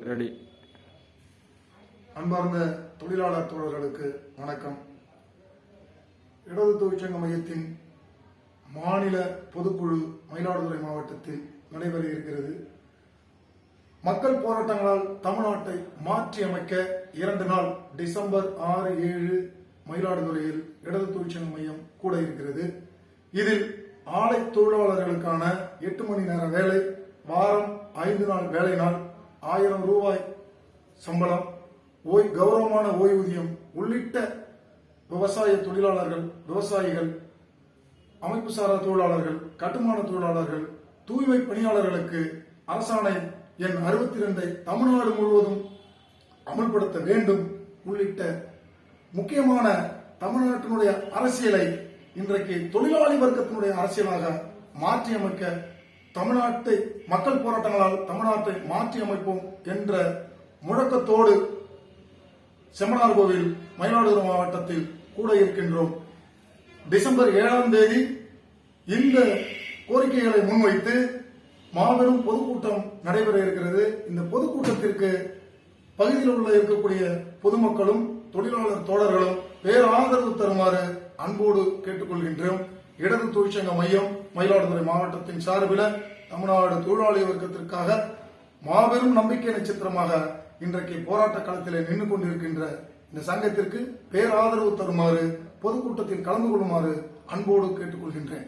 Ready. அன்பார்ந்த தொழிலாளர் தோழர்களுக்கு வணக்கம். இடது தொழிற்சங்க மையத்தின் மாநில பொதுக்குழு மயிலாடுதுறை மாவட்டத்தில் நடைபெற இருக்கிறது. மக்கள் போராட்டங்களால் தமிழ்நாட்டை மாற்றி அமைக்க 2 நாள் டிசம்பர் 6, 7 மயிலாடுதுறையில் இடது தொழிற்சங்க மையம் கூட இருக்கிறது. இதில் ஆலை தொழிலாளர்களுக்கான 8 மணி நேர வேலை, வாரம் 5 நாள் வேலை நாள், 1000 ரூபாய் சம்பளம், கௌரவமான ஓய்வூதியம் உள்ளிட்ட விவசாய தொழிலாளர்கள், விவசாயிகள், அமைப்பு சாரா தொழிலாளர்கள், கட்டுமான தொழிலாளர்கள், தூய்மை பணியாளர்களுக்கு அரசாணை எண் 62 தமிழ்நாடு முழுவதும் அமல்படுத்த வேண்டும் உள்ளிட்ட முக்கியமான தமிழ்நாட்டினுடைய அரசியலை இன்றைக்கு தொழிலாளி வர்க்கத்தினுடைய அரசியலாக மாற்றியமைக்க, தமிழ்நாட்டை மக்கள் போராட்டங்களால் தமிழ்நாட்டை மாற்றி அமைப்போம் என்ற முழக்கத்தோடு செம்மனார் கோவில் மயிலாடுதுறை மாவட்டத்தில் கூட இருக்கின்றோம். டிசம்பர் 7ஆம் தேதி இந்த கோரிக்கைகளை முன்வைத்து மாபெரும் பொதுக்கூட்டம் நடைபெற இருக்கிறது. இந்த பொதுக்கூட்டத்திற்கு பகுதியில் உள்ள இருக்கக்கூடிய பொதுமக்களும் தொழிலாளர் தோழர்களும் பேராதரவு தருமாறு அன்போடு கேட்டுக்கொள்கின்றோம். இடது தொழிற்சங்க மையம் மயிலாடுதுறை மாவட்டத்தின் சார்பில் தமிழ்நாடு தொழிலாளி வர்க்கத்திற்காக மாபெரும் நம்பிக்கை நட்சத்திரமாக இன்றைக்கு போராட்ட களத்திலே நின்று கொண்டிருக்கின்ற இந்த சங்கத்திற்கு பேராதரவு தருமாறு பொதுக்கூட்டத்தில் கலந்து கொள்ளுமாறு அன்போடு கேட்டுக்கொள்கின்றேன்.